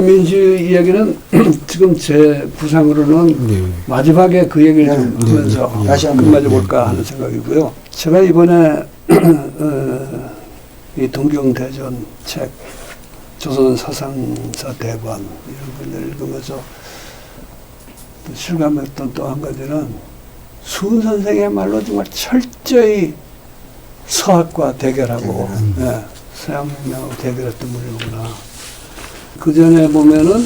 민주주의 이야기는 지금 제 구상으로는 네. 마지막에 그 얘기를 좀 네, 하면서 네, 다시 한번 끝맺어볼까 하는 생각이고요. 제가 이번에 이 동경대전 책, 조선 서상사 대관 이런 걸 읽으면서 실감했던 또 한 가지는 수은 선생의 말로 정말 철저히 서학과 대결하고 서양문명하고 대결했던 분이구나. 그 전에 보면은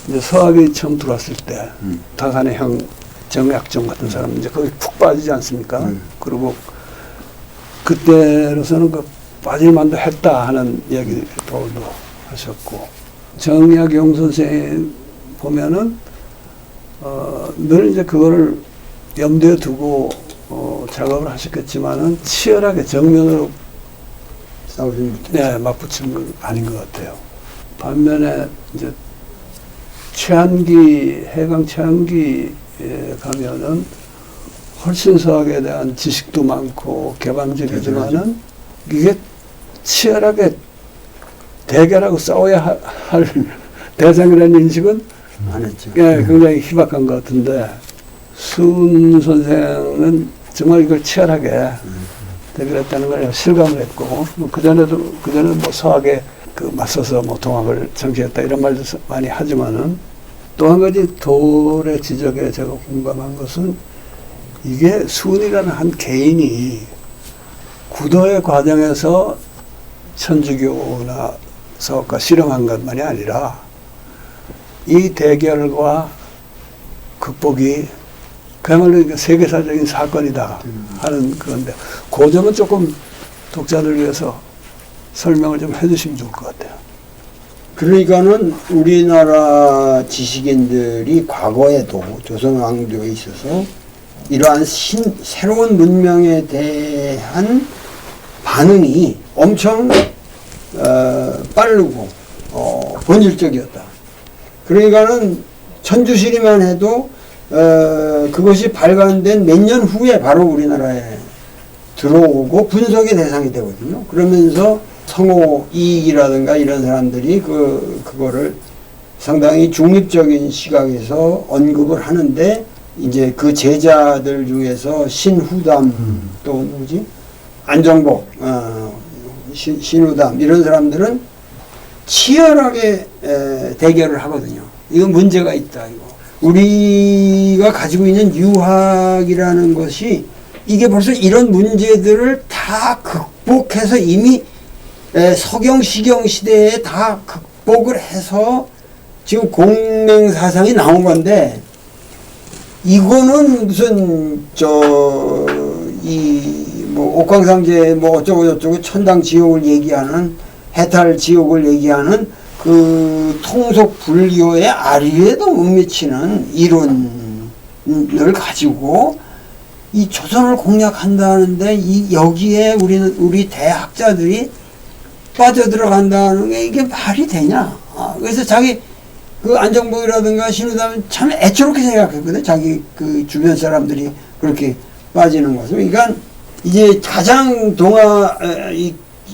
이제 서학이 처음 들어왔을 때 다산의 형 정약정 같은 사람 이제 거기 푹 빠지지 않습니까? 그리고 그때로서는 그 빠질 만도 했다 하는 이야기도 하셨고 정약용 선생 보면은 늘 이제 그거를 염두에 두고 작업을 하셨겠지만은 치열하게 정면으로 맞붙인 건 아닌 것 같아요. 반면에 이제 해강 최한기에 가면은 훨씬 서학에 대한 지식도 많고 개방적이지만은 이게 치열하게 대결하고 싸워야 할 대상이라는 인식은 안 했죠. 굉장히 희박한 것 같은데 수은 선생은 정말 이걸 치열하게 대결했다는 걸 실감을 했고 그전에 뭐 서학에 그 맞서서 뭐 동학을 창시했다 이런 말도 많이 하지만은 또 한 가지 돌의 지적에 제가 공감한 것은 이게 수은이라는 한 개인이 구도의 과정에서 천주교나 서학과 실험한 것만이 아니라 이 대결과 극복이 그야말로 세계사적인 사건이다 하는 그건데 그 점은 조금 독자들 위해서 설명을 좀 해주시면 좋을 것 같아요. 그러니까는 우리나라 지식인들이 과거에도 조선왕조에 있어서 이러한 새로운 문명에 대한 반응이 엄청 빠르고 본질적이었다. 그러니까는 천주시리만 해도 그것이 발간된 몇 년 후에 바로 우리나라에 들어오고 분석의 대상이 되거든요. 그러면서 성호 이익이라든가 이런 사람들이 그거를 상당히 중립적인 시각에서 언급을 하는데 이제 그 제자들 중에서 신후담 또 누구지? 안정복, 신후담 이런 사람들은 치열하게 대결을 하거든요. 이건 문제가 있다. 이거 우리가 가지고 있는 유학이라는 것이 이게 벌써 이런 문제들을 다 극복해서 이미 서경 시경 시대에 다 극복을 해서 지금 공맹사상이 나온 건데 이거는 무슨 뭐 옥황상제 뭐 어쩌고 저쩌고 천당 지옥을 얘기하는 해탈 지옥을 얘기하는 그 통속 불교의 아리에도 못 미치는 이론을 가지고 이 조선을 공략한다는데 여기에 우리 대학자들이 빠져들어간다는 게 이게 말이 되냐. 그래서 자기 그 안정복이라든가 신우담은 참 애처롭게 생각했거든. 자기 그 주변 사람들이 그렇게 빠지는 것을. 그러니까 이제 가장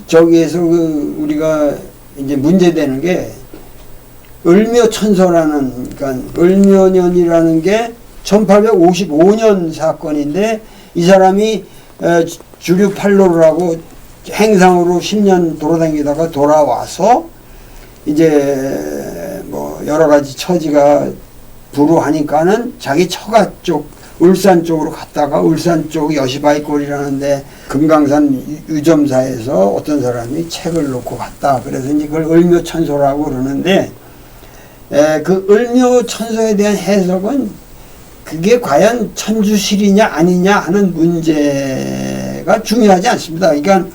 저기에서 우리가 이제 문제되는 게 을묘천서라는, 그러니까 을묘년이라는 게 1855년 사건인데 이 사람이 주류 팔로를 하고 행상으로 10년 돌아다니다가 돌아와서 이제 뭐 여러 가지 처지가 불우하니까는 자기 처가 쪽 울산 쪽으로 갔다가 울산 쪽 여시바위골이라는데 금강산 유점사에서 어떤 사람이 책을 놓고 갔다. 그래서 이제 그걸 을묘천서라고 그러는데 그 을묘천서에 대한 해석은 그게 과연 천주실이냐 아니냐 하는 문제가 중요하지 않습니다. 그러니까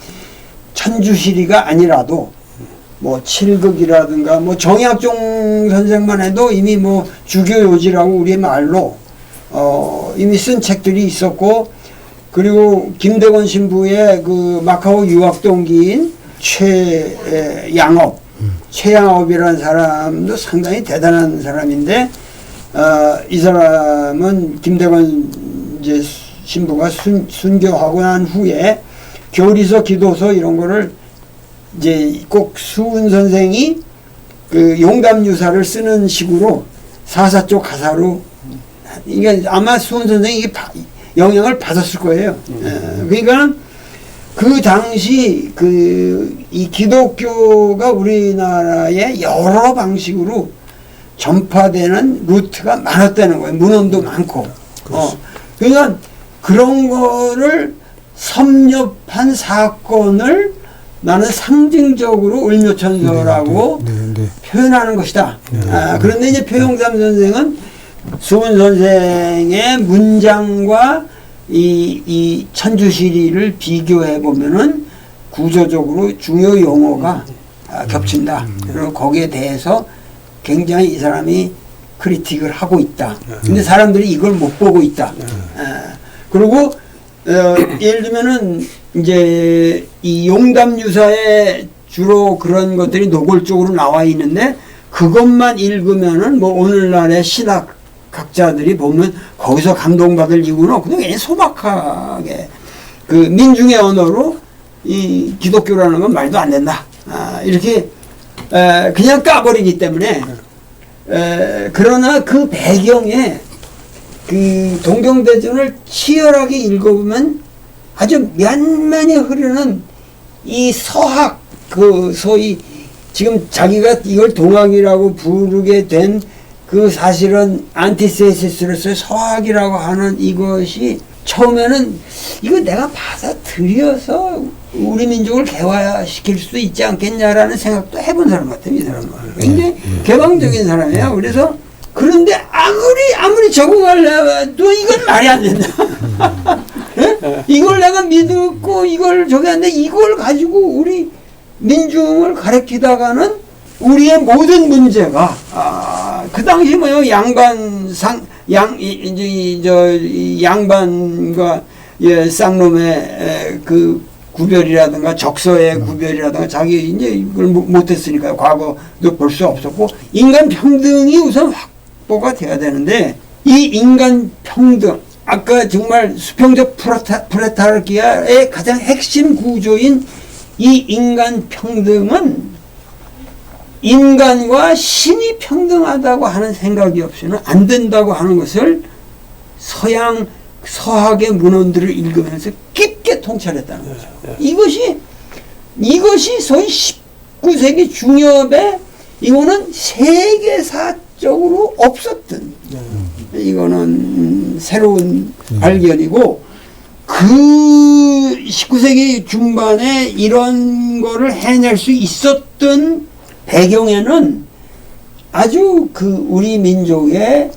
천주실이가 아니라도 뭐 칠극이라든가 뭐 정약종 선생만 해도 이미 뭐 주교요지라고 우리의 말로 이미 쓴 책들이 있었고, 그리고 김대건 신부의 그 마카오 유학 동기인 최양업이라는 사람도 상당히 대단한 사람인데, 이 사람은 김대건 이제 신부가 순교하고 난 후에 교리서, 기도서 이런 거를 이제 꼭 수은 선생이 그 용담 유사를 쓰는 식으로 사사 쪽 가사로 이게 아마 수훈 선생이 이게 영향을 받았을 거예요. 그러니까 그 당시 이 기독교가 우리나라에 여러 방식으로 전파되는 루트가 많았다는 거예요. 문헌도 많고. 그러니까 그런 거를 섭렵한 사건을 나는 상징적으로 을묘천서라고 표현하는 것이다. 그런데 이제 표영삼 선생은 수훈 선생의 문장과 이 천주시리를 비교해 보면은 구조적으로 중요 용어가 겹친다. 그리고 거기에 대해서 굉장히 이 사람이 크리틱을 하고 있다. 근데 사람들이 이걸 못 보고 있다. 그리고 예를 들면은 이제 이 용담유사에 주로 그런 것들이 노골적으로 나와 있는데 그것만 읽으면은 뭐 오늘날의 신학 각자들이 보면 거기서 감동받을 이유는 없고 그냥 소박하게 그 민중의 언어로 이 기독교라는 건 말도 안 된다. 이렇게 그냥 까버리기 때문에 그러나 그 배경에 그 동경대전을 치열하게 읽어보면 아주 면면히 흐르는 이 서학 그 소위 지금 자기가 이걸 동학이라고 부르게 된 그 사실은 안티세시스로서의 서학이라고 하는 이것이 처음에는 이거 내가 받아들여서 우리 민족을 개화시킬 수도 있지 않겠냐라는 생각도 해본 사람 같아요. 이 사람은 굉장히 개방적인 사람이에요. 그래서 그런데 아무리 적응하려도 이건 말이 안 된다. 이걸 내가 믿고 이걸 저기 하는데 이걸 가지고 우리 민중을 가르치다가는 우리의 모든 문제가 그 당시 뭐요 양반과 쌍놈의 그 구별이라든가 적서의 구별이라든가 자기 이제 이걸 못했으니까 과거도 볼 수 없었고 인간 평등이 우선 확보가 돼야 되는데 이 인간 평등 아까 정말 수평적 프레타르키아의 가장 핵심 구조인 이 인간 평등은 인간과 신이 평등하다고 하는 생각이 없이는 안 된다고 하는 것을 서학의 문헌들을 읽으면서 깊게 통찰했다는 거죠. 이것이 소위 19세기 중엽에 이거는 세계사적으로 없었던 이거는 새로운 발견이고 그 19세기 중반에 이런 거를 해낼 수 있었던 배경에는 아주 그 우리 민족의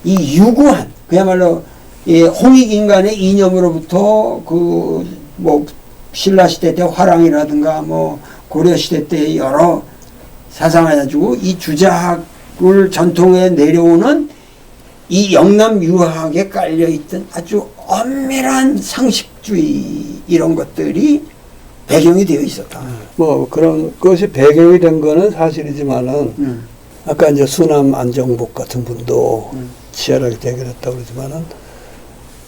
이 유구한 그야말로 홍익인간의 이념으로부터 그 뭐 신라 시대 때 화랑이라든가 뭐 고려 시대 때 여러 사상을 가지고 이 주자학을 전통에 내려오는 이 영남 유학에 깔려 있던 아주 엄밀한 상식주의 이런 것들이 배경이 되어 있었다. 뭐 그런 것이 배경이 된 거는 사실이지만은 아까 이제 수남 안정복 같은 분도 치열하게 대결했다고 그러지만은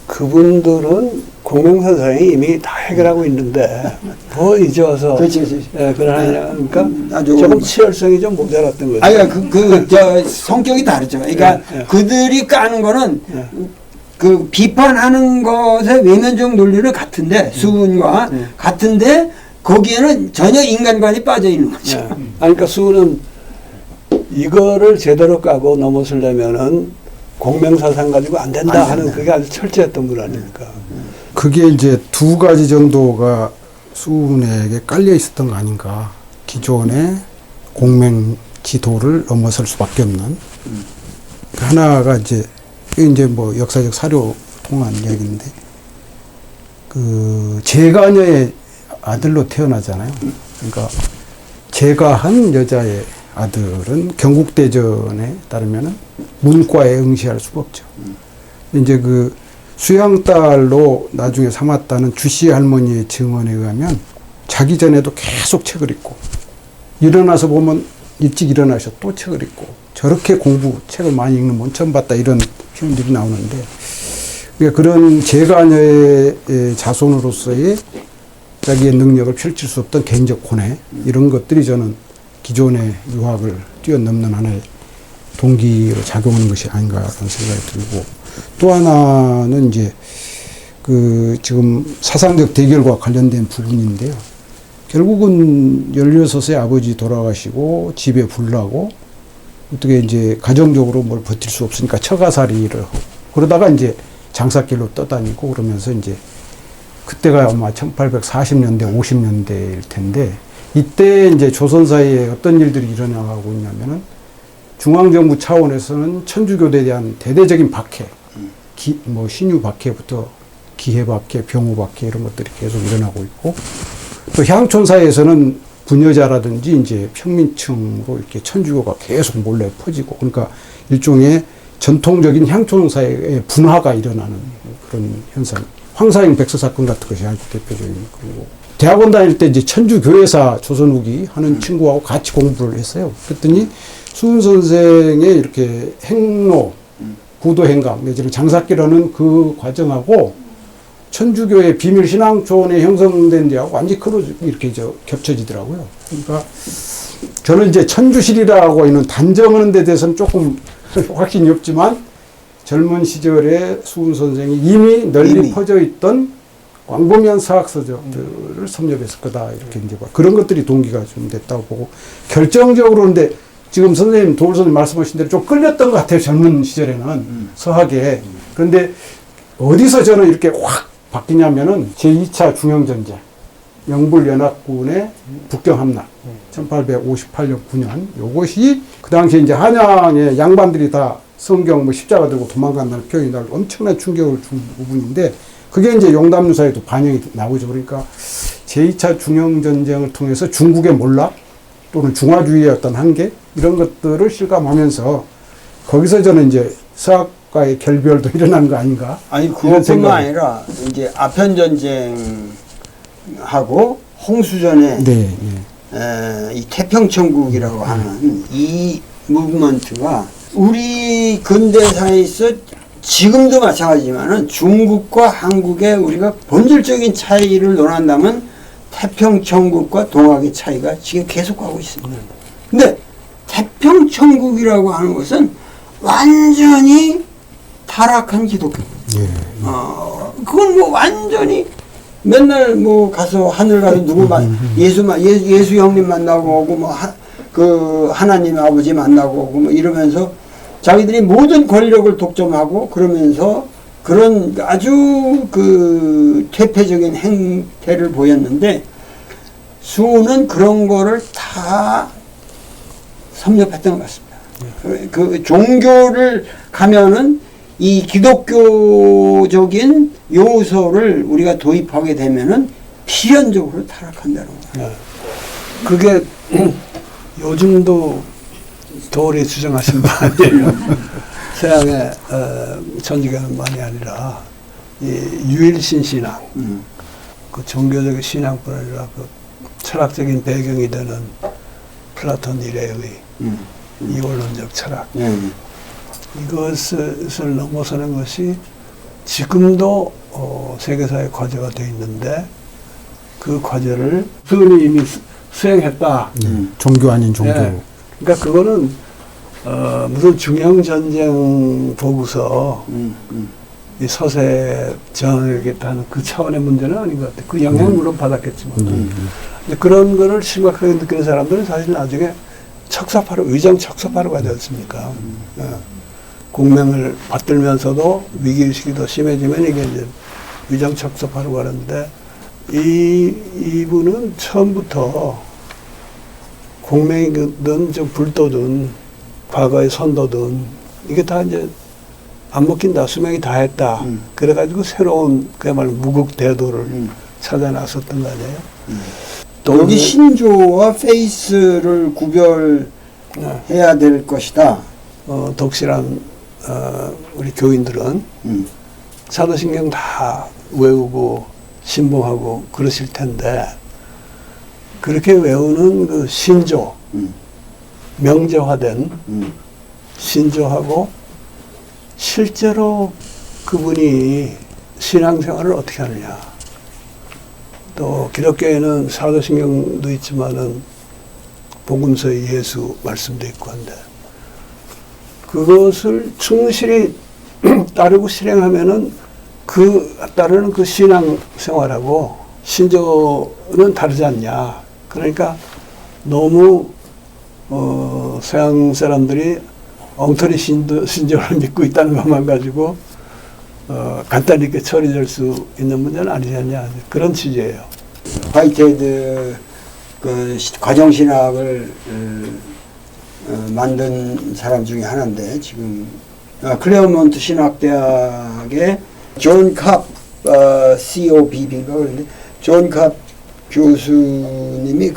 그분들은 공명사상이 이미 다 해결하고 있는데 뭐 이제 와서 그렇지. 그러니까 조금 치열성이 좀 모자랐던 거죠. 아니 저 성격이 다르죠. 그러니까 그들이 까는 거는 그 비판하는 것의 외면적 논리는 같은데 수훈과 같은데 거기에는 전혀 인간관이 빠져 있는 거죠. 그러니까 수훈은 이거를 제대로 까고 넘어서려면은 공명사상 가지고 안 된다 하는 그게 아주 철저했던 분 아닙니까? 그게 이제 두 가지 정도가 수훈에게 깔려 있었던 거 아닌가. 기존의 공명 지도를 넘어설 수밖에 없는. 하나가 이제 뭐 역사적 사료 통한 이야기인데 그 제가녀의 아들로 태어나잖아요. 그러니까 제가한 여자의 아들은 경국대전에 따르면은 문과에 응시할 수가 없죠. 이제 그 수양딸로 나중에 삼았다는 주씨 할머니의 증언에 의하면 자기 전에도 계속 책을 읽고 일어나서 보면 일찍 일어나서 또 책을 읽고 저렇게 책을 많이 읽는 분 처음 봤다 이런 표현들이 나오는데 그러니까 그런 제가녀의 자손으로서의 자기의 능력을 펼칠 수 없던 개인적 고뇌 이런 것들이 저는 기존의 유학을 뛰어넘는 하나의 동기로 작용하는 것이 아닌가 그런 생각이 들고, 또 하나는 이제 그 지금 사상적 대결과 관련된 부분인데요. 결국은 16세 아버지 돌아가시고 집에 불나고 어떻게 이제 가정적으로 뭘 버틸 수 없으니까 처가살이를 하고 그러다가 이제 장사길로 떠다니고 그러면서 이제 그때가 아마 1840년대, 50년대일 텐데 이때 이제 조선사회에 어떤 일들이 일어나고 있냐면은 중앙정부 차원에서는 천주교대에 대한 대대적인 박해, 뭐 신유 박해부터 기해 박해, 병우 박해 이런 것들이 계속 일어나고 있고 또 향촌사회에서는 부녀자라든지 이제 평민층으로 이렇게 천주교가 계속 몰래 퍼지고 그러니까 일종의 전통적인 향촌사회의 분화가 일어나는 그런 현상. 황사행 백서 사건 같은 것이 아주 대표적인 거고. 대학원 다닐 때 이제 천주교회사 조선 후기 하는 친구하고 같이 공부를 했어요. 그랬더니 수은 선생의 이렇게 행로, 구도행각 내지는 장사기라는 그 과정하고 천주교의 비밀 신앙촌에 형성된 데하고 완전히 이렇게 겹쳐지더라고요. 그러니까 저는 이제 천주실이라고 있는 단정하는 데 대해서는 조금 확신이 없지만 젊은 시절에 수은 선생이 이미 널리 퍼져 있던 광범위한 사학서적들을 섭렵했을 거다. 이렇게 이제 그런 것들이 동기가 좀 됐다고 보고 결정적으로 근데 지금 선생님, 도울 선생님 말씀하신 대로 좀 끌렸던 것 같아요. 젊은 시절에는 서학에. 그런데 어디서 저는 이렇게 확 바뀌냐면은 제2차 중영전쟁, 영불연합군의 북경함락, 1858년 9년 요것이 그 당시에 이제 한양의 양반들이 다 성경 뭐 십자가 들고 도망간다는 표현이 날 엄청난 충격을 준 부분인데 그게 이제 용담유사에도 반영이 나오죠. 그러니까 제2차 중영전쟁을 통해서 중국의 몰락 또는 중화주의의 어떤 한계 이런 것들을 실감하면서 거기서 저는 이제 서학과의 결별도 일어난 거 아닌가? 아니 그것뿐만 아니라 이제 아편 전쟁하고 홍수전에 네, 이 태평천국이라고 하는 이 무브먼트가 우리 근대사에서 지금도 마찬가지지만은 중국과 한국의 우리가 본질적인 차이를 논한다면 태평천국과 동학의 차이가 지금 계속 가고 있습니다. 근데 태평천국이라고 하는 것은 완전히 타락한 기독교. 예. 그건 뭐 완전히 맨날 뭐 가서 하늘 가서 누구 예수 형님 만나고 오고 뭐 그 하나님 아버지 만나고 오고 뭐 이러면서 자기들이 모든 권력을 독점하고 그러면서 그런 아주 그 퇴폐적인 행태를 보였는데 수는 그런 거를 다 섭렵했던 것 같습니다. 그 종교를 가면은 이 기독교적인 요소를 우리가 도입하게 되면은 필연적으로 타락한다는 거예요. 그게 요즘도 도리 주장하신 바 아니에요. 서양의 천주교만이 아니라 이 유일신 신앙, 그 종교적인 신앙뿐 아니라 그 철학적인 배경이 되는 플라톤 이래의 이원론적 철학, 이것을 넘어서는 것이 지금도 세계사의 과제가 되어 있는데 그 과제를 수은이 이미 수행했다. 종교 아닌 종교. 네. 그러니까 그거는 무슨 중영전쟁 보고서 이 서세 정하겠다는 그 차원의 문제는 아닌 것 같아요. 그 영향을 물론 받았겠지만. 근데 그런 거를 심각하게 느끼는 사람들은 사실 나중에 척사파로, 의정 척사파로가 되었습니까? 공명을 받들면서도 위기의식이 더 심해지면 이게 이제 의정 척사파로 가는데 이분은 처음부터 공명이든 좀 불도든 과거의 선도든 이게 다 이제 안 먹힌다. 수명이 다 했다. 그래가지고 새로운 그야말로 무국대도를 찾아 나섰던 거 아니에요? 또 여기 신조와 페이스를 구별해야 될 것이다. 독실한 우리 교인들은 사도신경 다 외우고 신봉하고 그러실 텐데 그렇게 외우는 그 신조, 명제화된 신조하고 실제로 그분이 신앙생활을 어떻게 하느냐. 또 기독교에는 사도신경도 있지만은 복음서의 예수 말씀도 있고 한데 그것을 충실히 따르고 실행하면은 따르는 그 신앙 생활하고 신조는 다르지 않냐. 그러니까 너무 서양 사람들이 엉터리 신조를 믿고 있다는 것만 가지고 간단히 이렇게 처리될 수 있는 문제는 아니지 않냐. 그런 취지예요. 화이트헤드 그 가정신학을 만든 사람 중에 하나인데 지금 클레어몬트 신학대학의 존 캅 COBB가 그런데 존 캅 교수님이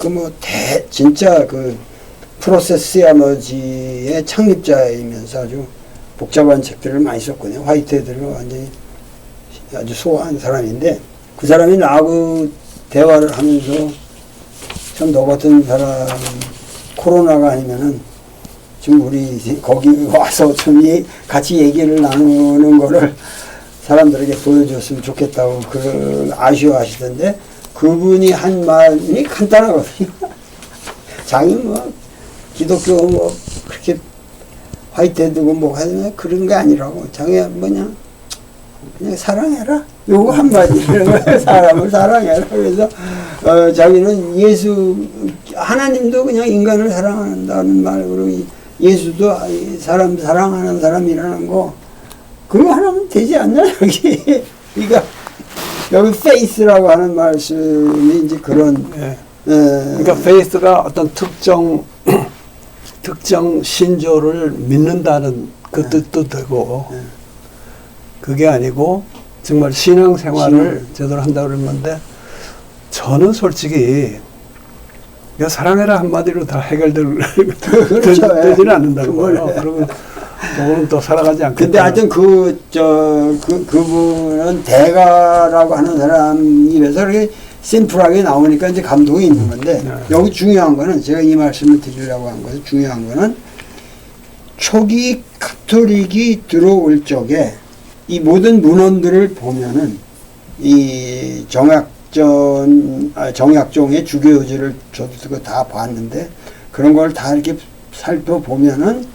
진짜 그 프로세스 시아머지의 창립자이면서 아주 복잡한 책들을 많이 썼거든요. 화이트헤드를 완전히 아주 소화한 사람인데 그 사람이 나하고 대화를 하면서 참 너 같은 사람 코로나가 아니면은 지금 우리 거기 와서 좀 같이 얘기를 나누는 거를 사람들에게 보여줬으면 좋겠다고 아쉬워하시던데 그분이 한 말이 간단하거든요. 자기 기독교 그렇게 화이트헤드고 하는 그런 게 아니라고 자기가 그냥 사랑해라. 요거 한마디로 사람을 사랑해라. 그래서 자기는 하나님도 그냥 인간을 사랑한다는 말으로 예수도 사람 사랑하는 사람이라는 거 그거 하나면 되지 않냐 여기. 그러니까 여기 페이스라고 하는 말씀이 이제 그런. 예. 그러니까 페이스가 어떤 특정 신조를 믿는다는 그 뜻도 되고 그게 아니고 정말 신앙생활을 제대로 한다고 그러는데 저는 솔직히 사랑해라 한마디로 다 그렇죠. 되지는 않는다는 거예요. 그러면 그거는 또 살아가지 않겠다. 근데 하여튼 그분은 대가라고 하는 사람 입에서 이렇게 심플하게 나오니까 이제 감동이 있는 건데 여기 중요한 거는 제가 이 말씀을 드리려고 한 것은 중요한 거는 초기 카톨릭이 들어올 적에 이 모든 문헌들을 보면은 이 정약종의 주교지를 저도 다 봤는데 그런 걸 다 이렇게 살펴보면은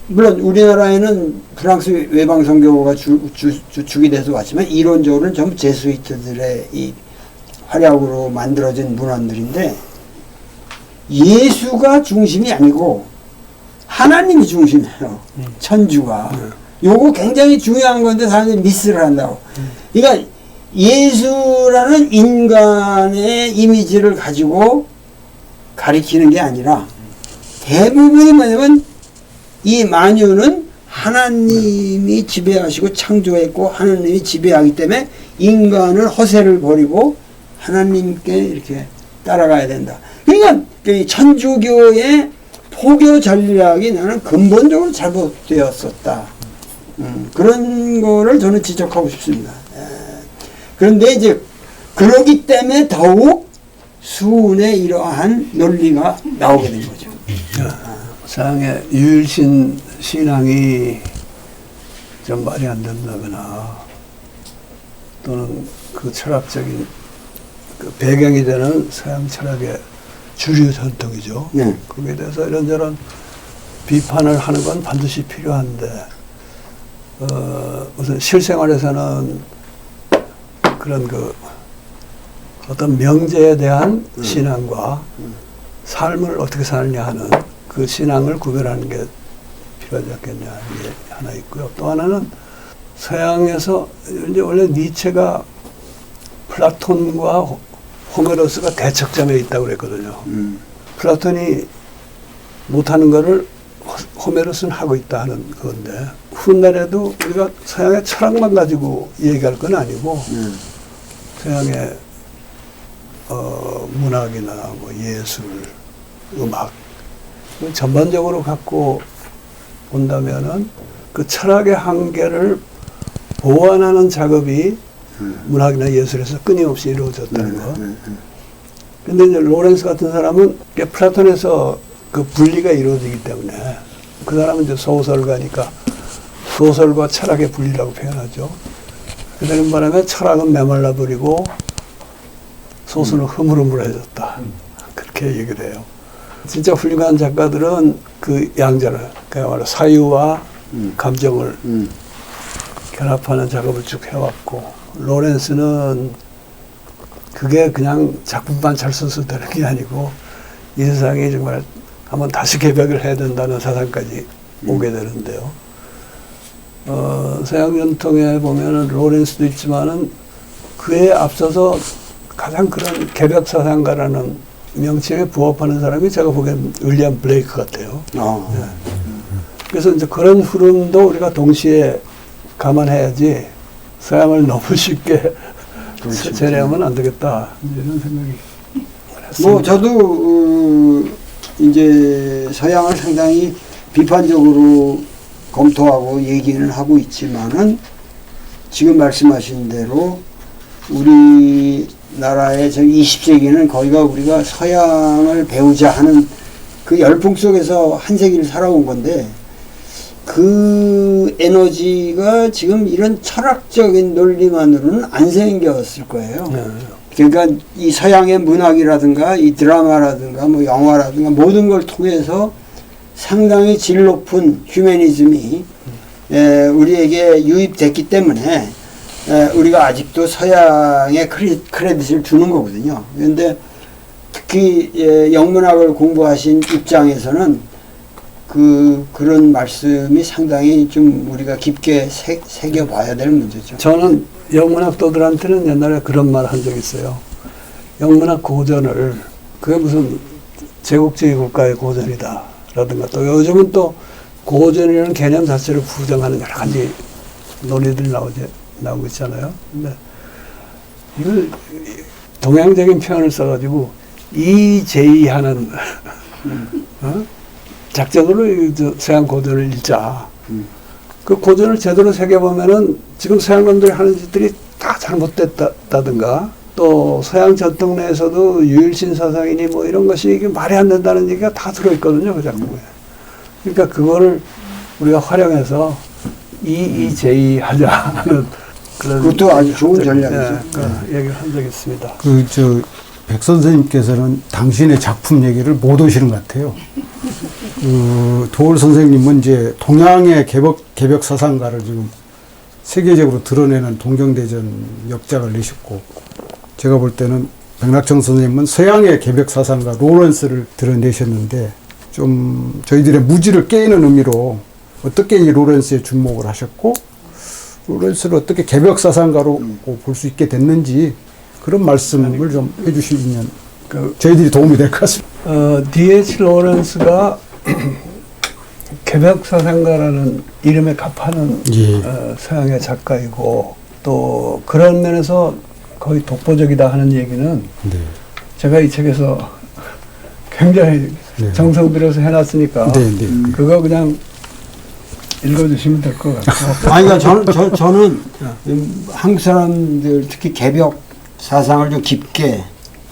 물론 우리나라에는 프랑스 외방 선교가 주축이 돼서 왔지만 이론적으로는 전부 제수이트들의 이 활약으로 만들어진 문헌들인데 예수가 중심이 아니고 하나님이 중심이에요. 천주가. 요거 굉장히 중요한 건데 사람들이 미스를 한다고. 그러니까 예수라는 인간의 이미지를 가지고 가리키는 게 아니라 대부분이 뭐냐면 이 만유는 하나님이 지배하시고 창조했고 하나님이 지배하기 때문에 인간은 허세를 버리고 하나님께 이렇게 따라가야 된다. 그러니까 이 천주교의 포교 전략이 나는 근본적으로 잘못되었었다. 그런 거를 저는 지적하고 싶습니다. 그런데 이제 그러기 때문에 더욱 수운의 이러한 논리가 나오게 된 거죠. 서양의 유일신 신앙이 좀 말이 안 된다거나 또는 그 철학적인 그 배경이 되는 서양 철학의 주류 전통이죠. 거기에 대해서 이런저런 비판을 하는 건 반드시 필요한데 우선 실생활에서는 그런 그 어떤 명제에 대한 신앙과 삶을 어떻게 사느냐 하는 그 신앙을 구별하는 게 필요하지 않겠냐 하는 게 하나 있고요. 또 하나는 서양에서 이제 원래 니체가 플라톤과 호메로스가 대척점에 있다고 그랬거든요. 플라톤이 못하는 거를 호메로스는 하고 있다 하는 건데 훗날에도 우리가 서양의 철학만 가지고 얘기할 건 아니고 서양의 문학이나 뭐 예술, 음악 전반적으로 갖고 본다면은 그 철학의 한계를 보완하는 작업이 문학이나 예술에서 끊임없이 이루어졌다는 거. 근데 이제 로렌스 같은 사람은 플라톤에서 그 분리가 이루어지기 때문에 그 사람은 이제 소설가니까 소설과 철학의 분리라고 표현하죠. 그다음 바람에 철학은 메말라 버리고 소설은 흐물흐물해졌다. 그렇게 얘기를 해요. 진짜 훌륭한 작가들은 그 양자를, 그야말로 사유와 감정을 결합하는 작업을 쭉 해왔고, 로렌스는 그게 그냥 작품만 잘 써서 되는 게 아니고 이 세상이 정말 한번 다시 개벽을 해야 된다는 사상까지 오게 되는데요. 서양 전통에 보면은 로렌스도 있지만은 그에 앞서서 가장 그런 개벽 사상가라는 명칭에 부합하는 사람이 제가 보기엔 윌리엄 블레이크 같아요. 네. 그래서 이제 그런 흐름도 우리가 동시에 감안해야지 서양을 너무 쉽게 제외하면 안 되겠다, 이런 생각이 했습니다. 뭐 저도 이제 서양을 상당히 비판적으로 검토하고 얘기는 하고 있지만은 지금 말씀하신 대로 우리나라의 저 20세기는 거의가 우리가 서양을 배우자 하는 그 열풍 속에서 한 세기를 살아온 건데, 그 에너지가 지금 이런 철학적인 논리만으로는 안 생겼을 거예요. 네. 그러니까 이 서양의 문학이라든가 이 드라마라든가 뭐 영화라든가 모든 걸 통해서 상당히 질 높은 휴머니즘이 우리에게 유입됐기 때문에 우리가 아직도 서양의 크레딧을 주는 거거든요. 그런데 특히 영문학을 공부하신 입장에서는 그런 말씀이 상당히 좀 우리가 깊게 새겨봐야 될 문제죠. 저는 영문학도들한테는 옛날에 그런 말 한 적 있어요. 영문학 고전을, 그게 무슨 제국주의 국가의 고전이다 라든가, 또 요즘은 또 고전이라는 개념 자체를 부정하는 여러 가지 논의들이 나오고 있잖아요. 근데 이걸 동양적인 표현을 써가지고 EJ하는 작전으로 서양 고전을 읽자. 그 고전을 제대로 새겨보면은 지금 서양권들이 하는 짓들이 다 잘못됐다든가, 또 서양 전통 내에서도 유일신 사상이니 뭐 이런 것이 이게 말이 안 된다는 얘기가 다 들어있거든요, 그 작품에. 그러니까 그거를 우리가 활용해서 EEJ 하자 하는 그런. 그것도 아주 좋은 전략이죠. 그 얘기를 한 적이 있습니다. 백 선생님께서는 당신의 작품 얘기를 못 오시는 것 같아요. 도올 선생님은 이제 동양의 개벽 사상가를 지금 세계적으로 드러내는 동경대전 역작을 내셨고, 제가 볼 때는 백낙정 선생님은 서양의 개벽 사상가 로렌스를 드러내셨는데, 좀 저희들의 무지를 깨는 의미로 어떻게 이 로렌스에 주목을 하셨고, 로렌스를 어떻게 개벽 사상가로 볼 수 있게 됐는지 그런 말씀을 좀 해주시면 저희들이 도움이 될 것 같습니다. D.H. 로렌스가 개벽 사상가라는 이름에 갑하는 서양의 작가이고, 또 그런 면에서 거의 독보적이다 하는 얘기는 제가 이 책에서 굉장히 정성 들여서 해놨으니까 그거 그냥 읽어주시면 될 것 같아요. 아니, 그러니까 저는 한국 사람들, 특히 개벽 사상을 좀 깊게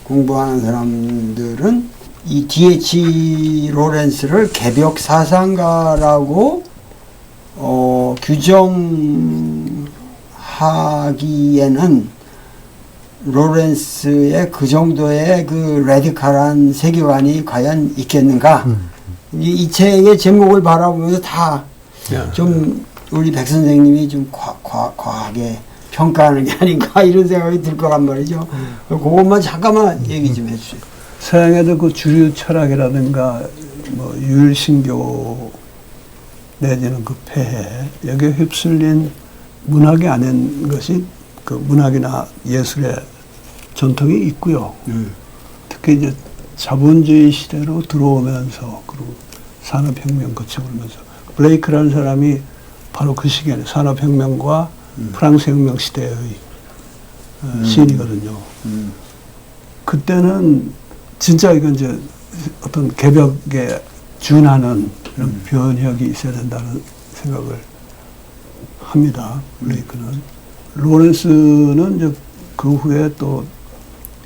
공부하는 사람들은 이 D.H. 로렌스를 개벽 사상가라고 규정하기에는 로렌스의 그 정도의 그 라디칼한 세계관이 과연 있겠는가? 이 책의 제목을 바라보면서 다 좀 우리 백 선생님이 좀 과하게 평가하는 게 아닌가 이런 생각이 들 거란 말이죠. 그것만 잠깐만 얘기 좀 해주세요. 서양에도 그 주류 철학이라든가 뭐 유일신교 내지는 그 폐해, 여기에 휩쓸린 문학이 아닌 것이 그 문학이나 예술의 전통이 있고요. 특히 이제 자본주의 시대로 들어오면서, 그리고 산업혁명 거쳐오면서, 블레이크라는 사람이 바로 그 시기에 산업혁명과 프랑스 혁명 시대의 시인이거든요. 그때는 진짜 이건 이제 어떤 개벽에 준하는 이런 변혁이 있어야 된다는 생각을 합니다. 블레이크는. 로렌스는 이제 그 후에 또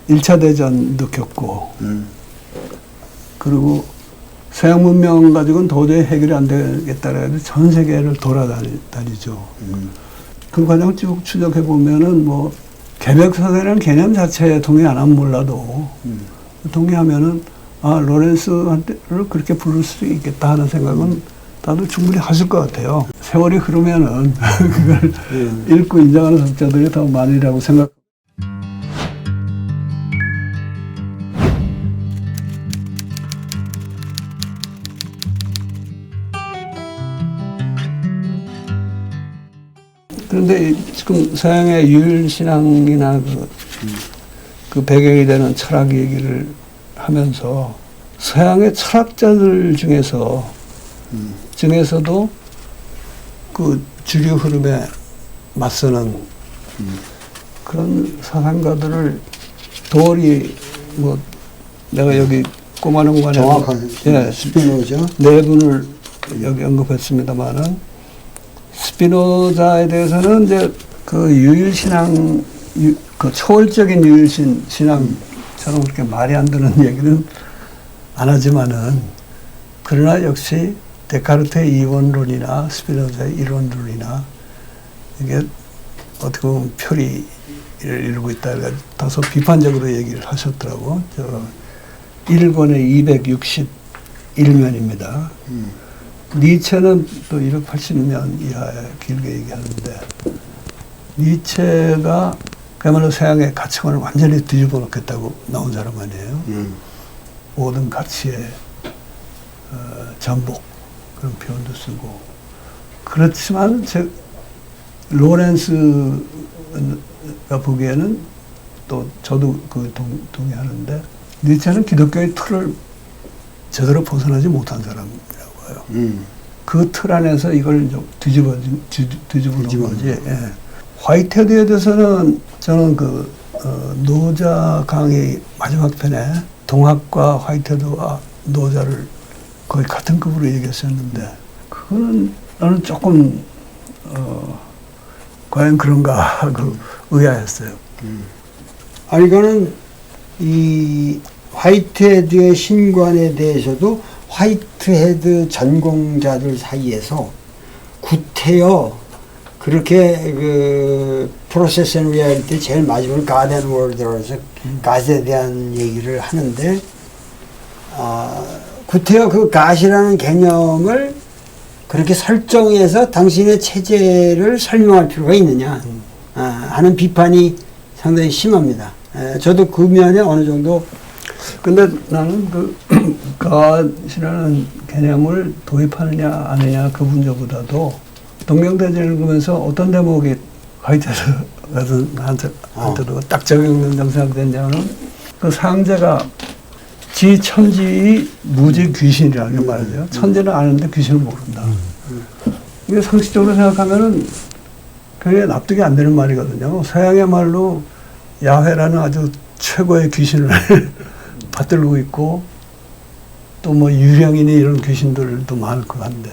1차 대전도 겪고, 그리고 서양 문명 가지고는 도저히 해결이 안 되겠다라 해서 전 세계를 돌아다니죠. 그 과정 쭉 추적해 보면은 뭐 개벽 사상이라는 개념 자체에 동의 안 하면 몰라도 동의하면은 로렌스를 그렇게 부를 수 있겠다 하는 생각은 나도 충분히 하실 것 같아요. 세월이 흐르면은 그걸 읽고 인정하는 독자들이 더 많으리라고 생각. 그런데 지금 서양의 유일신앙이나 그 배경이 되는 철학 얘기를 하면서 서양의 철학자들 중에서도 그 주류 흐름에 맞서는 그런 사상가들을 도어리 뭐 내가 여기 꼬마는 관에 정확한 스피노자 네 분을 여기 언급했습니다만은 스피노자에 대해서는 이제 그 유일신앙 그 초월적인 신앙처럼 그렇게 말이 안 되는 얘기는 안 하지만은 그러나 역시 데카르트의 이원론이나 스피노자의 이론론이나 이게 어떻게 보면 표리를 이루고 있다. 다소 비판적으로 얘기를 하셨더라고. 저 1권에 261면입니다. 니체는 또 280면 이하에 길게 얘기하는데 니체가 그야말로 서양의 가치관을 완전히 뒤집어 놓겠다고 나온 사람 아니에요. 모든 가치의 전복 그런 표현도 쓰고 그렇지만 로렌스가 보기에는 또 저도 그 동의하는데 니체는 기독교의 틀을 제대로 벗어나지 못한 사람이라고 해요. 그 틀 안에서 이걸 뒤집어 놓은 거지. 예. 화이트헤드에 대해서는 저는 그 노자 강의 마지막 편에 동학과 화이트헤드와 노자를 거의 같은 급으로 얘기했었는데 그거는 나는 조금 과연 그런가 하고 의아했어요. 아니 이거는 이 화이트헤드의 신관에 대해서도 화이트헤드 전공자들 사이에서 구태여 그렇게 그 프로세스 앤 리얼리티 제일 마지막으로 God and World라서 God에 대한 얘기를 하는데 구태여 그 God이라는 개념을 그렇게 설정해서 당신의 체제를 설명할 필요가 있느냐 하는 비판이 상당히 심합니다. 저도 그 면에 어느 정도 근데 나는 그 God이라는 개념을 도입하느냐 아니냐 그 문제보다도 동명대전을 읽으면서 어떤 대목이 화이트헤드 한테도 딱 적용된다고 생각됐냐면 그 상제가 지 천지의 무지 귀신이라는 말이죠. 천지는 아는데 귀신을 모른다. 이게 상식적으로 생각하면은 그게 납득이 안 되는 말이거든요. 서양의 말로 야훼라는 아주 최고의 귀신을 받들고 있고 또 뭐 유령이니 이런 귀신들도 많고 한데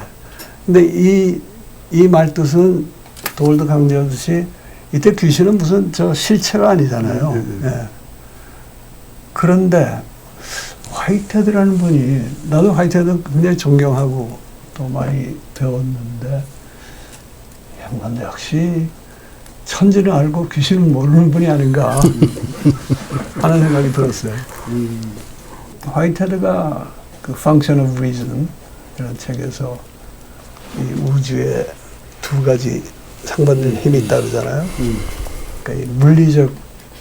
근데 이 말뜻은 도올드 강조하듯이 이때 귀신은 무슨 저 실체가 아니잖아요. 예. 그런데 화이트헤드라는 분이 나도 화이트헤드 굉장히 존경하고 또 많이 배웠는데 양반도 역시 천지는 알고 귀신은 모르는 분이 아닌가 하는 생각이 들었어요. 화이트헤드가 그 Function of Reason 이라는 책에서 이 우주에 두 가지 상반된 힘이 있다 그러잖아요. 그러니까 이 물리적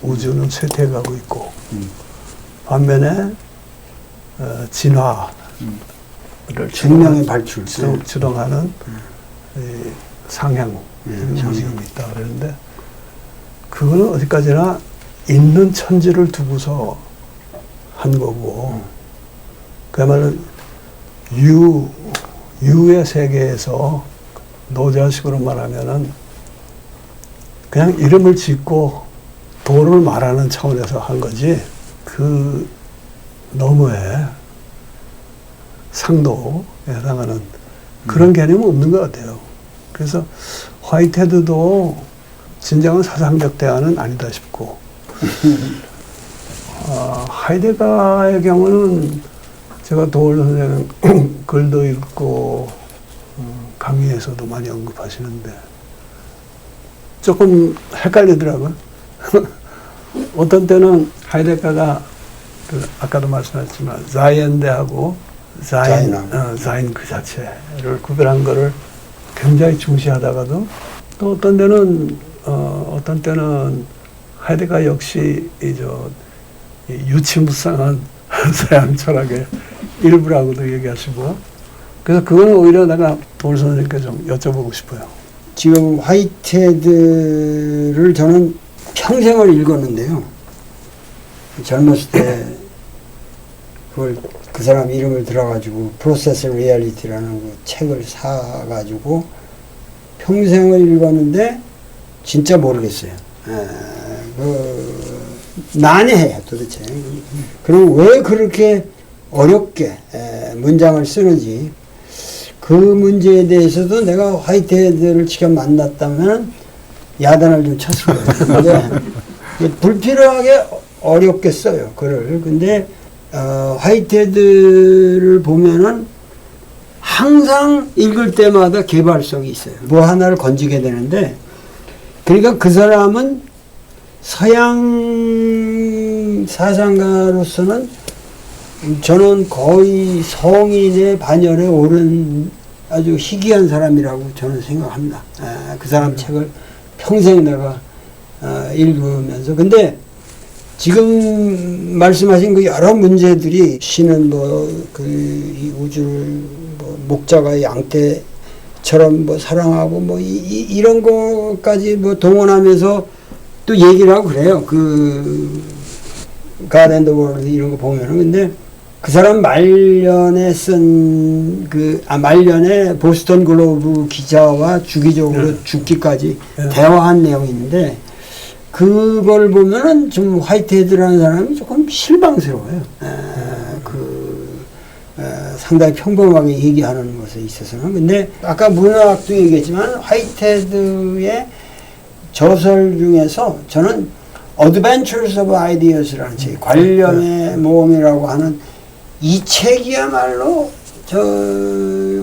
우주는 쇠퇴해가고 있고 반면에 진화를 생명의 발출 주동하는 상향 움직임이 있다 그러는데 그거는 어디까지나 있는 천지를 두고서 한 거고 그야말로 유의 세계에서 노자식으로 말하면은 그냥 이름을 짓고 도를 말하는 차원에서 한 거지 그 너머에 상도에 해당하는 그런 개념은 없는 것 같아요. 그래서 화이트헤드도 진정한 사상적 대안은 아니다 싶고 하이데가의 경우는 제가 도올 선생님 글도 읽고 강의에서도 많이 언급하시는데 조금 헷갈리더라고요. 어떤 때는 하이데가가 그 아까도 말씀하셨지만 자이언대하고 자인 그 자체를 구별한 거를 굉장히 중시하다가도 또 어떤 때는 하이데가 역시 이 유치무쌍한 서양 철학의 일부라고도 얘기하시고, 그래서 그건 오히려 내가 도울 선생님께 좀 여쭤보고 싶어요. 지금 화이트헤드를 저는 평생을 읽었는데요. 젊었을 때 그 사람 이름을 들어가지고 프로세스 리얼리티라는 그 책을 사가지고 평생을 읽었는데 진짜 모르겠어요. 난해해요 도대체. 그럼 왜 그렇게 어렵게 문장을 쓰는지, 그 문제에 대해서도 내가 화이트헤드를 직접 만났다면 야단을 좀 쳤을 거예요. 근데 불필요하게 어렵게 써요 글을. 근데 화이트헤드를 보면은 항상 읽을 때마다 개발성이 있어요. 뭐 하나를 건지게 되는데, 그러니까 그 사람은 서양 사상가로서는 저는 거의 성인의 반열에 오른 아주 희귀한 사람이라고 저는 생각합니다. 그 사람 책을 평생 내가 읽으면서. 근데 지금 말씀하신 그 여러 문제들이, 신은 이 우주를 목자가 양떼처럼 사랑하고 이런 것까지 동원하면서 또 얘기를 하고 그래요. 그 God and the World 이런 거 보면은. 근데 그 사람 말년에 말년에 보스턴 글로브 기자와 주기적으로 죽기까지 대화한 내용이 있는데, 그걸 보면은 좀 화이트헤드라는 사람이 조금 실망스러워요. 상당히 평범하게 얘기하는 것에 있어서는. 근데 아까 문학도 얘기했지만 화이트헤드의 저설 중에서 저는 Adventures of Ideas라는 책, 관념의 모험이라고 하는 이 책이야말로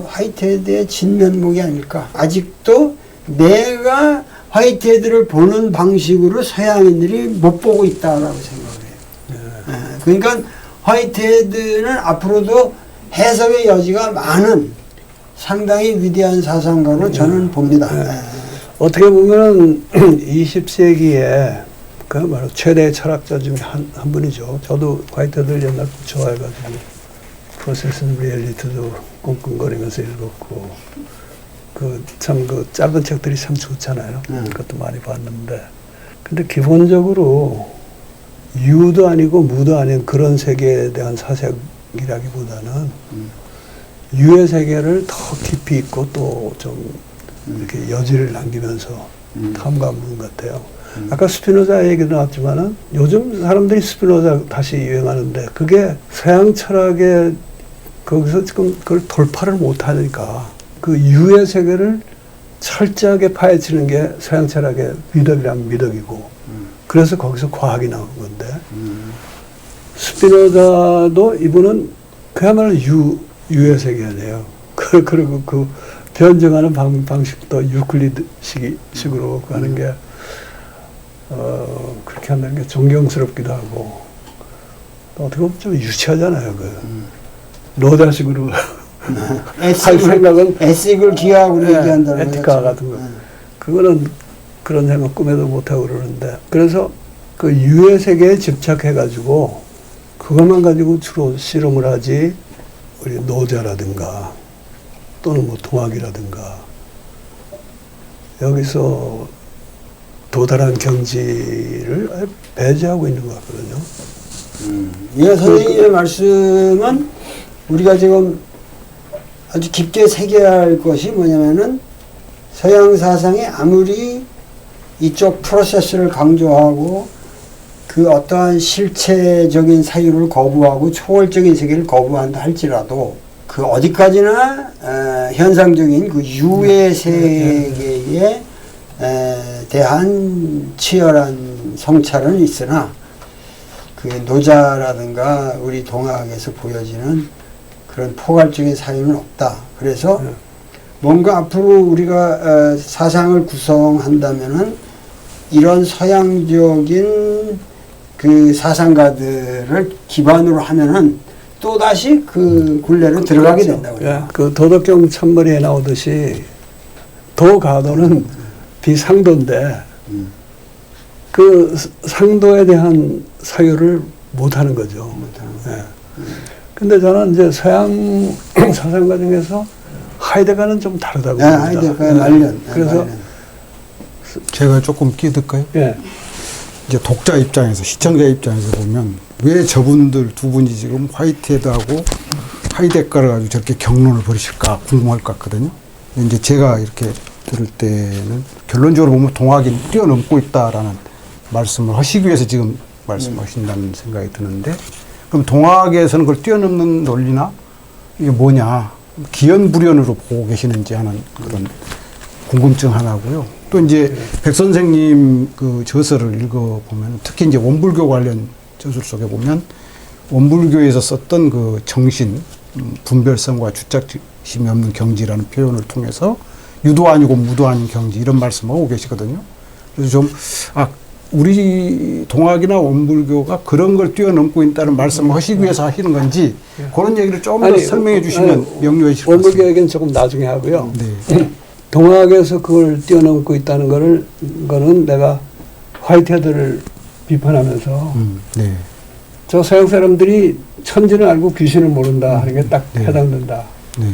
화이트헤드의 진면목이 아닐까. 아직도 내가 화이트헤드를 보는 방식으로 서양인들이 못 보고 있다라고 생각을 해요. 그러니까 화이트헤드는 앞으로도 해석의 여지가 많은 상당히 위대한 사상가로 저는 봅니다. 어떻게 보면 20세기에 그야말로 최대 철학자 중에 한 분이죠. 저도 화이트헤드를 옛날부터 좋아해가지고 프로세스 리얼리티도 끙끙거리면서 읽었고, 그 짧은 책들이 참 좋잖아요. 그것도 많이 봤는데, 근데 기본적으로 유도 아니고 무도 아닌 그런 세계에 대한 사색이라기보다는 유의 세계를 더 깊이 있고 또 좀 이렇게 여지를 남기면서 탐구한 분 같아요. 아까 스피노자 얘기 나왔지만은 요즘 사람들이 스피노자 다시 유행하는데, 그게 서양 철학에 거기서 지금 그걸 돌파를 못 하니까 그 유의 세계를 철저하게 파헤치는 게 서양 철학의 미덕이라면 미덕이고, 그래서 거기서 과학이 나오는 건데, 스피노자도 이분은 그야말로 유의 세계네요. 그리고 그 변증하는 방식도 유클리드식으로 하는 게 그렇게 한다는 게 존경스럽기도 하고, 또 어떻게 보면 좀 유치하잖아요. 로다식으로 할 생각은 에식을 기하고 얘기한다는 에티카 같은 거. 그거는 그런 생각 꿈에도 못하고 그러는데, 그래서 그 유의 세계에 집착해가지고 그것만 가지고 주로 실험을 하지, 우리 노자라든가 또는 동학이라든가 여기서 도달한 경지를 배제하고 있는 것 같거든요. 예, 선생님의 말씀은 우리가 지금 아주 깊게 새겨야 할 것이 뭐냐면은, 서양 사상이 아무리 이쪽 프로세스를 강조하고 그 어떠한 실체적인 사유를 거부하고 초월적인 세계를 거부한다 할지라도, 그 어디까지나 현상적인 그 유의 세계에 대한 치열한 성찰은 있으나, 그 노자라든가 우리 동학에서 보여지는 그런 포괄적인 사유는 없다. 그래서 뭔가 앞으로 우리가 사상을 구성한다면은 이런 서양적인 그 그 사상가들을 기반으로 하면은 또 다시 그 굴레로 들어가게 된다고. 예, 그 도덕경 첫머리에 나오듯이 도가도는 비상도인데 그 상도에 대한 사유를 못하는 거죠. 예. 근데 저는 이제 서양 사상가 중에서 하이데가는 좀 다르다고 네, 봅니다. 하이데가의 예. 말년. 그래서 말년. 제가 조금 끼들까요? 예. 이제 독자 입장에서, 시청자 입장에서 보면 왜 저분들 두 분이 지금 화이트헤드하고 하이데가를 가지고 저렇게 경론을 벌이실까 궁금할 것 같거든요. 근데 이제 제가 이렇게 들을 때는 결론적으로 보면 동학이 뛰어넘고 있다라는 말씀을 하시기 위해서 지금 말씀하신다는 생각이 드는데, 그럼 동학에서는 그걸 뛰어넘는 논리나 이게 뭐냐, 기연불연으로 보고 계시는지 하는 그런 궁금증 하나고요. 또 이제 백 선생님 그 저서를 읽어보면, 특히 이제 원불교 관련 저술 속에 보면 원불교에서 썼던 그 정신, 분별성과 주착심이 없는 경지라는 표현을 통해서 유도 아니고 무도 아닌 경지, 이런 말씀하고 계시거든요. 그래서 좀, 우리 동학이나 원불교가 그런 걸 뛰어넘고 있다는 말씀을 하시기 위해서 하시는 건지, 그런 얘기를 좀 더 설명해 주시면 명료해질 것 같습니다. 원불교 얘기는 조금 나중에 하고요. 네. 동학에서 그걸 뛰어넘고 있다는 거는 내가 화이트헤드를 비판하면서 네. 저 서양 사람들이 천지는 알고 귀신을 모른다 하는 게 딱 네. 해당된다. 네.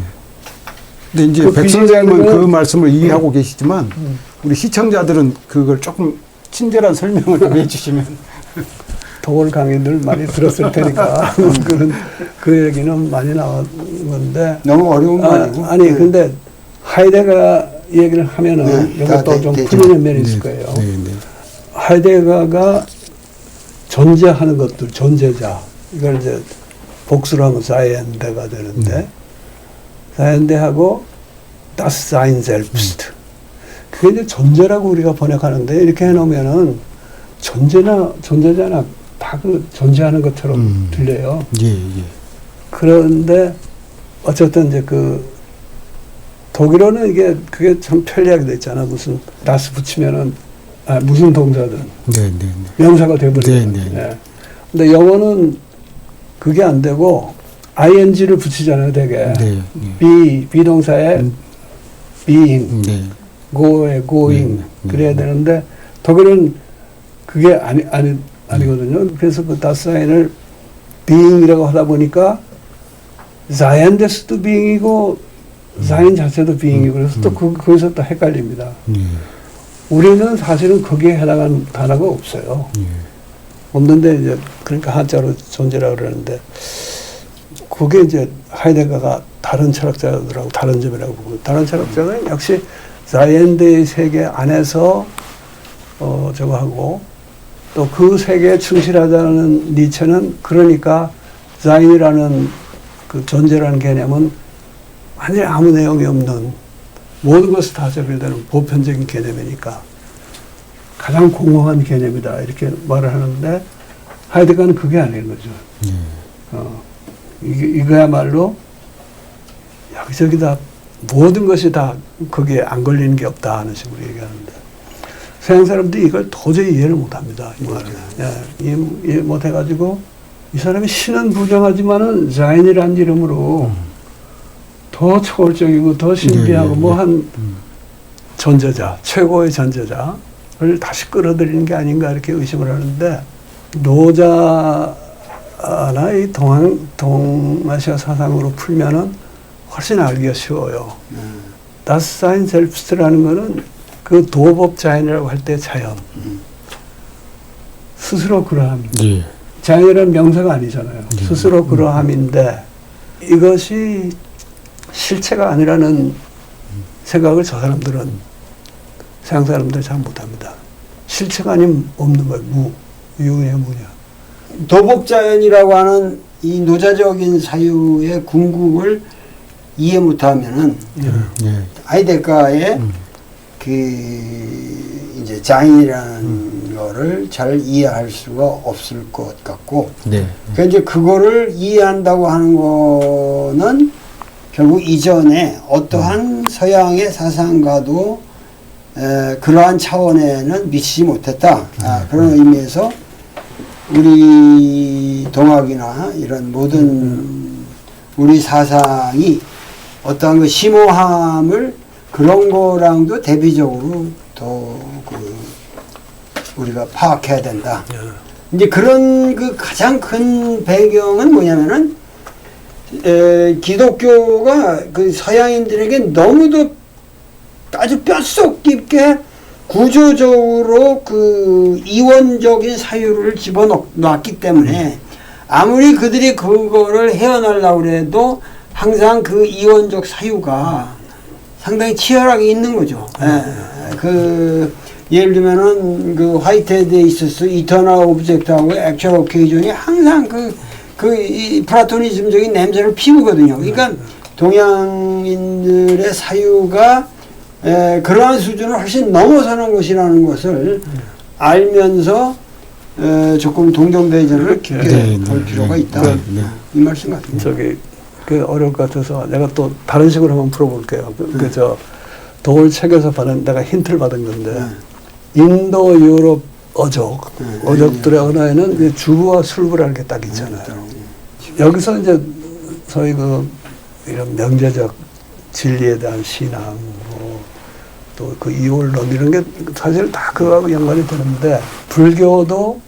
근데 이제 그 백 선생님은 귀신이라는 그 말씀을 이해하고 계시지만, 우리 시청자들은 그걸 조금 친절한 설명을 좀 해주시면. 도골 강의들 많이 들었을 테니까 그 얘기는 많이 나온 건데 너무 어려운 거 아니고. 아니 근데 하이데가 얘기를 하면은 네, 이것도 좀 되죠. 풀리는 면이 있을 네, 거예요. 네, 네. 하이데가가 존재하는 것들, 존재자, 이걸 이제 복수를 하면 사이엔데가 되는데, 사이엔데하고 das Sein selbst, 그게 이제 존재라고 우리가 번역하는데, 이렇게 해놓으면은 존재자나 다 그 존재하는 것처럼 들려요. 예, 예. 그런데 어쨌든 이제 그 독일어는 그게 참 편리하게 돼 있잖아. 무슨 das 붙이면은 무슨 동사든 네, 네, 네. 명사가 돼버리는. 네, 네. 예. 근데 영어는 그게 안 되고 ing를 붙이잖아요, 되게. 네, 네. 비동사에 being, 네. go에 going 네. 그래야 되는데 독일은 그게 아니거든요. 그래서 그 다사인을 being이라고 하다 보니까 자연데스도 being이고 자연 자체도 being이고 그래서 또 거기서 또 헷갈립니다. 예, 우리는 사실은 거기에 해당하는 단어가 없어요. 예. 없는데 이제 그러니까 한자로 존재라고 그러는데 그게 이제 하이데가가 다른 철학자들하고 다른 점이라고 보고, 다른 철학자는 역시 자연대의 세계 안에서 저거 하고, 또 그 세계에 충실하자는 니체는 그러니까 자인이라는 그 존재라는 개념은 완전히 아무 내용이 없는, 모든 것을 다 적용되는 보편적인 개념이니까 가장 공허한 개념이다 이렇게 말을 하는데, 하이데가는 그게 아닌 거죠. 이거야말로 여기저기 다 모든 것이 다 거기에 안 걸리는 게 없다 하는 식으로 얘기하는데, 서양 사람들이 이걸 도저히 이해를 못합니다. 이 말을. 이해 못해가지고 이 사람이 신은 부정하지만은 자인이라는 이름으로 더 초월적이고 더 신비하고 뭐한 존재자, 최고의 존재자를 다시 끌어들이는 게 아닌가 이렇게 의심을 하는데, 노자나 이 동아시아 사상으로 풀면은 훨씬 알기가 쉬워요. Das Sein selbst라는 거는 그 도법 자연이라고 할 때 자연. 스스로 그러함. 예. 자연이라는 명사가 아니잖아요. 스스로 그러함인데 이것이 실체가 아니라는 생각을 저 사람들은, 서양 사람들 잘 못합니다. 실체가 아니면 없는 거예요. 유의 무냐. 도법자연이라고 하는 이 노자적인 사유의 궁극을 이해 못하면은 예. 하이데가의 그 이제 자인이라는 거를 잘 이해할 수가 없을 것 같고, 네. 그러니까 이제 그거를 이해한다고 하는 거는 결국 이전에 어떠한 서양의 사상가도 그러한 차원에는 미치지 못했다. 그런 의미에서 우리 동학이나 이런 모든 우리 사상이 어떠한 그 심오함을 그런 거랑도 대비적으로 더 우리가 파악해야 된다. 이제 그런 그 가장 큰 배경은 뭐냐면은 기독교가 그 서양인들에게 너무도 아주 뼛속 깊게 구조적으로 그 이원적인 사유를 집어넣었기 때문에 아무리 그들이 그거를 헤어나려고 해도 항상 그 이원적 사유가 상당히 치열하게 있는 거죠. 예를 들면은 그 화이트헤드에 있어서 이터널 오브젝트하고 액츄얼 오케이전이 항상 이 플라토니즘적인 냄새를 피우거든요. 그러니까 동양인들의 사유가 그러한 수준을 훨씬 넘어서는 것이라는 것을 알면서 조금 동정대전을 볼 필요가 있다. 이 말씀 같습니다. 저기 그 어려울 것 같아서 내가 또 다른 식으로 한번 풀어볼게요. 저 도울 책에서 받은 내가 힌트를 받은 건데 인도 유럽 어족들의 언어에는 주부와 술부라는 게 딱 있잖아요. 여기서 이제 소위 이런 명제적 진리에 대한 신앙, 또 그 이원론 이런 게 사실 다 그거하고 연관이 되는데 불교도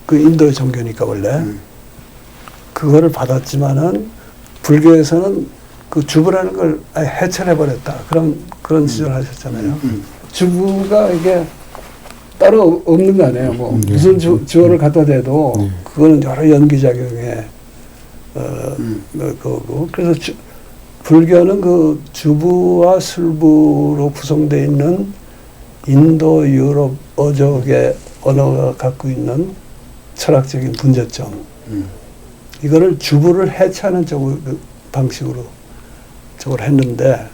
그 인도의 종교니까 원래 그거를 받았지만은 불교에서는 그 주부라는 걸 아예 해체를 해버렸다. 그런 지적을 하셨잖아요. 주부가 이게 따로 없는 거 아니에요. 뭐 무슨 주어를 갖다 대도 그거는 여러 연기작용에 그거고 그래서 불교는 그 주부와 술부로 구성되어 있는 인도 유럽 어족의 언어가 갖고 있는 철학적인 문제점 이거를 주부를 해체하는 방식으로 저걸 했는데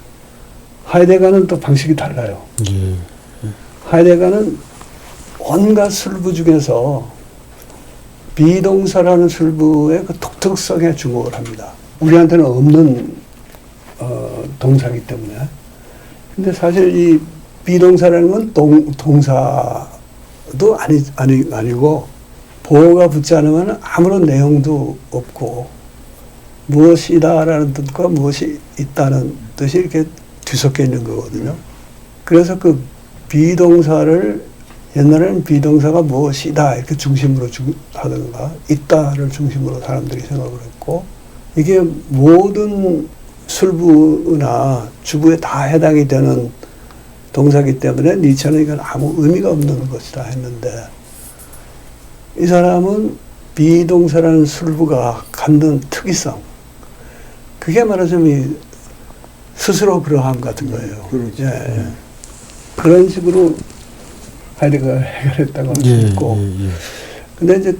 하이데거는 또 방식이 달라요. 하이데거는 온갖 술부 중에서 비동사라는 술부의 그 독특성에 주목을 합니다. 우리한테는 없는 동사이기 때문에. 근데 사실 이 비동사라는 건 동사도 아니고 보호가 붙지 않으면 아무런 내용도 없고 무엇이다라는 뜻과 무엇이 있다는 뜻이 이렇게 뒤섞여 있는 거거든요. 그래서 그 비동사를 옛날에는 비동사가 무엇이다 이렇게 중심으로 하던가 있다를 중심으로 사람들이 생각을 했고 이게 모든 술부나 주부에 다 해당이 되는 동사이기 때문에 니체는 이건 아무 의미가 없는 것이다 했는데 이 사람은 비동사라는 술부가 갖는 특이성 그게 말하자면 스스로 그러함 같은 거예요. 그렇죠. 예. 그런 식으로 하이데거가 해결했다고 할 수 있고 근데 이제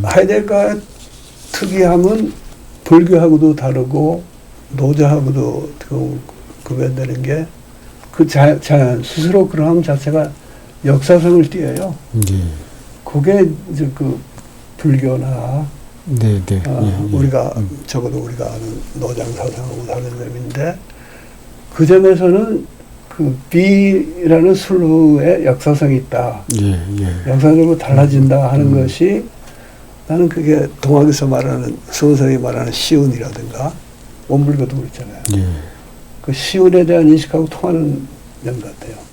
하이데거의 특이함은 불교하고도 다르고 노자하고도 구별되는 게 그 자연 스스로 그러함 자체가 역사성을 띠어요. 그게 이제 그 불교나 우리가 적어도 우리가 아는 노장 사상하고 다른 점인데 그 점에서는 그 비라는 술루의 역사성이 있다. 역사적으로 달라진다 하는 것이 나는 그게 동학에서 말하는 수원성이 말하는 시운이라든가 원불교도 그렇잖아요. 그 시운에 대한 인식하고 통하는 면 같아요.